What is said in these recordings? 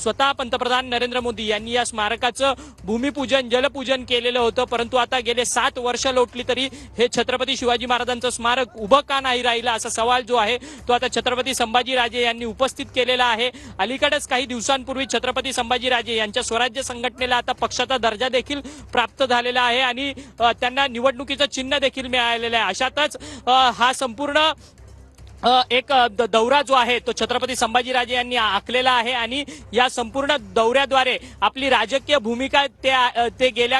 स्वतः पंतप्रधान नरेंद्र मोदी यांनी या स्मारकाचं भूमिपूजन जलपूजन केलेलं होतं, परंतु आता गेले 7 वर्ष लोटली तरी हे छत्रपती शिवाजी महाराजांचं स्मारक उभं का नाही राहिलं असा सवाल जो आहे तो आता छत्रपती संभाजीराजे यांनी उपस्थित केलेला आहे। अलीकडेच काही दिवसांपूर्वी छत्रपती संभाजीराजे यांच्या स्वराज्य संघटनेला आता पक्षाचा दर्जा देखील प्राप्त झालेला आहे आणि त्यांना निवडणुकीचं चिन्ह देखील मिळालेलं आहे। अशातच हा संपूर्ण एक दौरा जो आहे तो छत्रपती संभाजीराजे यांनी आखलेला आहे आणि या संपूर्ण दौऱ्याद्वारे आपली राजकीय भूमिका ते गेल्या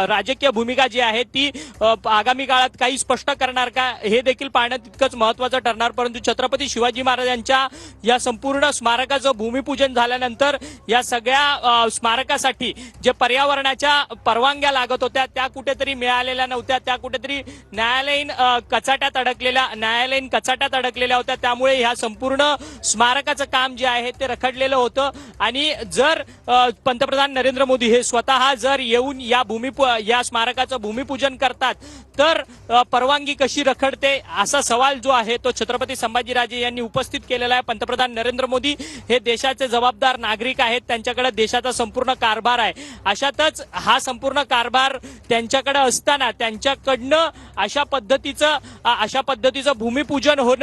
राजकीय भूमिका जी आहे ती आगामी काळात काही स्पष्ट करणार का हे देखील पाहणं तितकंच महत्त्वाचं ठरणार। परंतु छत्रपती शिवाजी महाराजांच्या या संपूर्ण स्मारकाचं भूमिपूजन झाल्यानंतर या सगळ्या स्मारकासाठी जे पर्यावरणाच्या परवानग्या लागत होत्या त्या कुठेतरी मिळालेल्या नव्हत्या, त्या कुठेतरी न्यायालयीन कचाट्यात अडकलेल्या होत्या। त्यामुळे ह्या संपूर्ण स्मारकाचं काम जे आहे ते रखडलेलं होतं आणि जर पंतप्रधान नरेंद्र मोदी हे स्वतः जर येऊन या स्मारकाचं भूमिपूजन करतात तर परवानगी कशी रखडते असा सवाल जो आहे तो छत्रपती संभाजीराजे यांनी उपस्थित केलेला आहे। पंतप्रधान नरेंद्र मोदी हे देशाचे जबाबदार नागरिक आहेत, त्यांच्याकडे देशाचा संपूर्ण कारभार आहे। अशातच हा संपूर्ण कारभार त्यांच्याकडे असताना त्यांच्याकडनं अशा पद्धतीचं भूमिपूजन होणं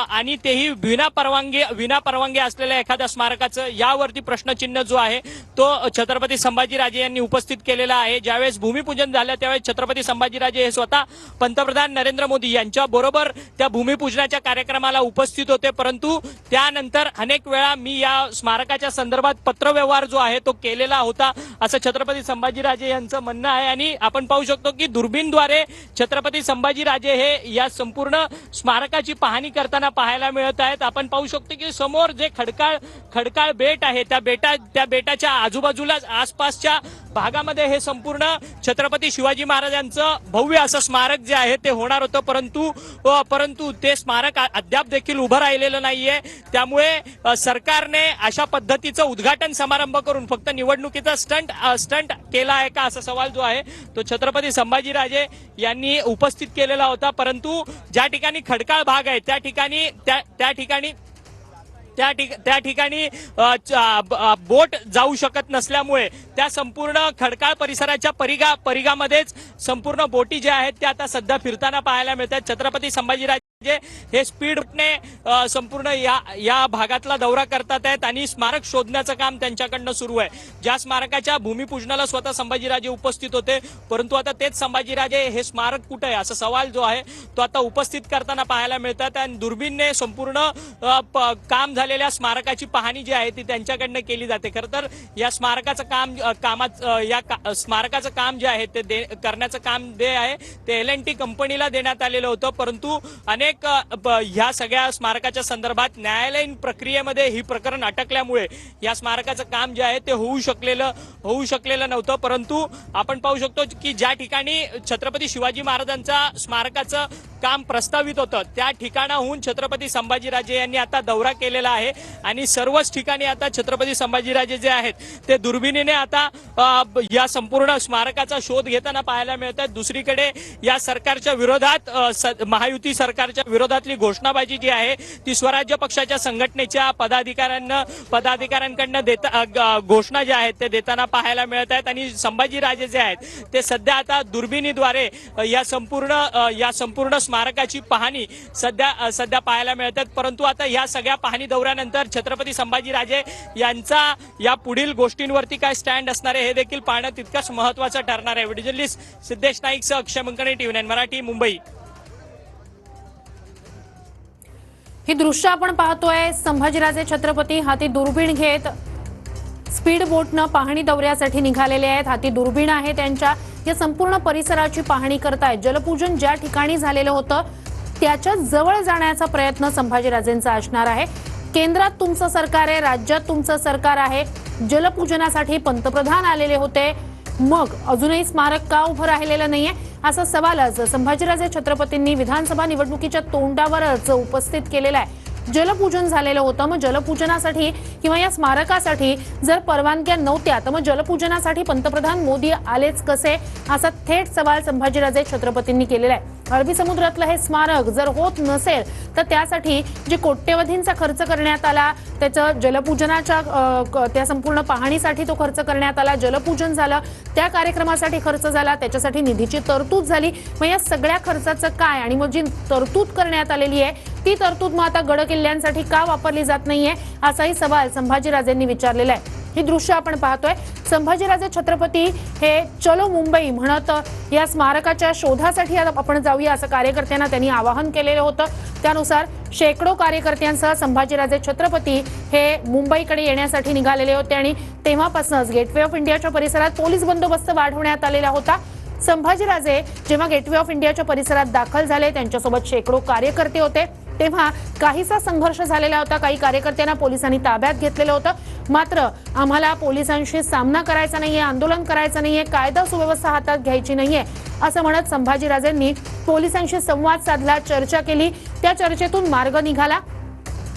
आणि तेही विना परवानगी असलेल्या एखाद्या स्मारकाचं यावरती प्रश्नचिन्ह जो आहे तो छत्रपती संभाजीराजे यांनी उपस्थित केलेला आहे। ज्यावेळेस भूमिपूजन झालं त्यावेळेस छत्रपती संभाजीराजे हे स्वतः पंतप्रधान नरेंद्र मोदी यांच्या बरोबर त्या भूमिपूजनाच्या कार्यक्रमाला उपस्थित होते, परंतु त्यानंतर अनेक वेळा मी या स्मारकाच्या संदर्भात पत्रव्यवहार जो आहे तो केलेला होता असं छत्रपती संभाजीराजे यांचं म्हणणं आहे। आणि आपण पाहू शकतो की दुर्बीनद्वारे छत्रपती संभाजीराजे हे या संपूर्ण स्मारकाची पाहणी करताना पाहायला मिळत आहेत। आपण पाहू शकतो की समोर जे खडकाळ बेट आहे त्या बेटाच्या आजूबाजूला आसपासच्या भागामध्ये हे संपूर्ण छत्रपती शिवाजी महाराजांचं भव्य असं स्मारक जे आहे ते होणार होतं, परंतु ते स्मारक अद्याप देखील उभं राहिलेलं नाहीये। त्यामुळे सरकारने अशा पद्धतीचं उद्घाटन समारंभ करून फक्त निवडणुकीचा स्टंट केला आहे का असा सवाल जो आहे तो छत्रपती संभाजीराजे यांनी उपस्थित केलेला होता। परंतु ज्या ठिकाणी खडकाळ भाग आहे त्या ठिकाणी बोट जाऊ शकत नसल्यामुळे त्या संपूर्ण खडकाळ परिसराच्या परिघामध्येच संपूर्ण बोटी ज्या आहेत त्या आता सध्या फिरताना पाहायला मिळतात। छत्रपती संभाजीराजे हे स्पीडने संपूर्ण या भागातला दौरा करतात आहेत आणि स्मारक शोधण्याचं काम त्यांच्याकडनं सुरू आहे। ज्या स्मारकाच्या भूमिपूजनाला स्वतः संभाजीराजे उपस्थित होते, परंतु आता तेच संभाजीराजे हे स्मारक कुठे आहे असा सवाल जो आहे तो आता उपस्थित करताना पाहायला मिळतात आणि दुर्बीनने संपूर्ण काम झालेल्या स्मारकाची पाहणी जी आहे ती त्यांच्याकडनं केली जाते। खरं तर या स्मारकाचं काम जे आहे ते करण्याचं काम जे आहे ते L&T कंपनीला देण्यात आलेलं होतं, परंतु अनेक ह्या सगळ्या स्मारकाच्या संदर्भात न्यायालयीन प्रक्रियेमध्ये ही प्रकरण अटकल्यामुळे या स्मारकाचं काम जे आहे ते होऊ शकलेलं नव्हतं। परंतु आपण पाहू शकतो की ज्या ठिकाणी छत्रपती शिवाजी महाराजांच्या स्मारकाचं काम प्रस्तावित होतं त्या ठिकाणाहून छत्रपती संभाजीराजे यांनी आता दौरा केलेला आहे आणि सर्वच ठिकाणी आता छत्रपती संभाजीराजे जे आहेत ते दुर्बिणीने आता या संपूर्ण स्मारकाचा शोध घेताना पाहायला मिळतात। दुसरीकडे या सरकारच्या विरोधात महायुती सरकारच्या विरोधातली घोषणाबाजी जी आहे ती स्वराज्य पक्षाच्या संघटनेच्या पदाधिकाऱ्यांकडनं घोषणा ज्या आहेत ते देताना पाहायला मिळत आहेत आणि संभाजीराजे जे आहेत ते सध्या आता दुर्बिणीद्वारे या संपूर्ण स्मारकाची पाहणी सध्या पाहायला मिळतात। परंतु आता या सगळ्या पाहणी दौऱ्यानंतर छत्रपती संभाजीराजे यांचा या पुढील गोष्टींवरती काय स्टँड असणार आहे हे देखील पाहणं तितकंच महत्त्वाचं ठरणार आहे। व्हिडिओ जर्नलिस्ट सिद्धेश नाईक सह अक्षय मंकणे, TV9 मराठी, मुंबई। ही दृश्य आपण पाहतोय, संभाजीराजे छत्रपती हाती दुर्बीण घेत स्पीड बोटनं पाहणी दौऱ्यासाठी निघालेले आहेत। हाती दुर्बीण आहे त्यांच्या, या संपूर्ण परिसराची पाहणी करतायत। जलपूजन ज्या ठिकाणी झालेलं होतं त्याच्या जवळ जाण्याचा प्रयत्न संभाजीराजेंचा असणार आहे। केंद्रात तुमचं सरकार आहे, राज्यात तुमचं सरकार आहे, जलपूजनासाठी पंतप्रधान आलेले होते, मग अजूनही स्मारक का उभं राहिलेलं नाहीये असा सवाल आज संभाजीराजे छत्रपतींनी विधानसभा निवडणुकीच्या तोंडावरच उपस्थित केलेला आहे। जलपूजन झालेलं होतं, मग जलपूजनासाठी किंवा या स्मारकासाठी जर परवानग्या नव्हत्या तर मग जलपूजनासाठी पंतप्रधान मोदी आलेच कसे असा थेट सवाल संभाजीराजे छत्रपतींनी केलेला आहे। अरबी समुद्रातलं हे स्मारक जर होत नसेल तर त्यासाठी जे कोट्यवधींचा खर्च करण्यात आला, त्याचं जलपूजनाच्या त्या संपूर्ण पाहणीसाठी तो खर्च करण्यात आला, जलपूजन झालं, त्या कार्यक्रमासाठी खर्च झाला, त्याच्यासाठी निधीची तरतूद झाली, मग या सगळ्या खर्चाचं काय आणि मग जी तरतूद करण्यात आलेली आहे ती तरतूद मग आता गड किल्ल्यांसाठी का वापरली जात नाहीये, असाही सवाल संभाजीराजेंनी विचारलेला आहे। ही दृश्य आपण पाहतोय, संभाजीराजे छत्रपती हे चलो मुंबई म्हणत या स्मारकाच्या शोधासाठी आपण जाऊया असं कार्यकर्त्यांना त्यांनी आवाहन केलेलं होतं। त्यानुसार शेकडो कार्यकर्त्यांसह संभाजीराजे छत्रपती हे मुंबईकडे येण्यासाठी निघालेले होते आणि तेव्हापासूनच गेटवे ऑफ इंडियाच्या परिसरात पोलीस बंदोबस्त वाढवण्यात आलेला होता। संभाजीराजे जेव्हा गेटवे ऑफ इंडियाच्या परिसरात दाखल झाले, त्यांच्यासोबत शेकडो कार्यकर्ते होते, तेव्हा काहीसा संघर्ष झालेला होता, काही कार्यकर्त्यांना पोलिसांनी ताब्यात घेतलेलं होतं। मात्र आम्हाला पोलिसांशी सामना करायचा नाहीये, आंदोलन करायचं नाहीये, कायदा सुव्यवस्था हातात घ्यायची नाहीये असं म्हणत संभाजीराजेंनी पोलिसांशी संवाद साधला, चर्चा केली, त्या चर्चेतून मार्ग निघाला।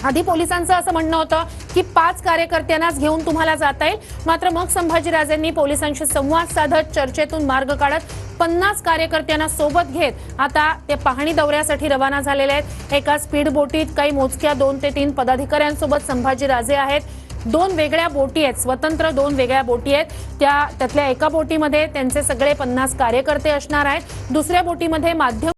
आधी पोलिसांचं असं म्हणणं होतं की 5 कार्यकर्त्यांनाच घेऊन तुम्हाला जाता येईल, मात्र मग संभाजीराजेंनी पोलिसांशी संवाद साधत चर्चेतून मार्ग काढत 50 कार्यकर्त्यांना सोबत घेत आता ते पाहणी दौऱ्यासाठी रवाना झालेले आहेत। एका स्पीड बोटीत काही मोजक्या 2 ते 3 पदाधिकाऱ्यांसोबत संभाजीराजे आहेत। 2 वेगळ्या बोटी आहेत, स्वतंत्र 2 वेगळ्या बोटी आहेत, त्यातल्या एका बोटीमध्ये त्यांचे सगळे 50 कार्यकर्ते असणार आहेत, दुसऱ्या बोटीमध्ये माध्यम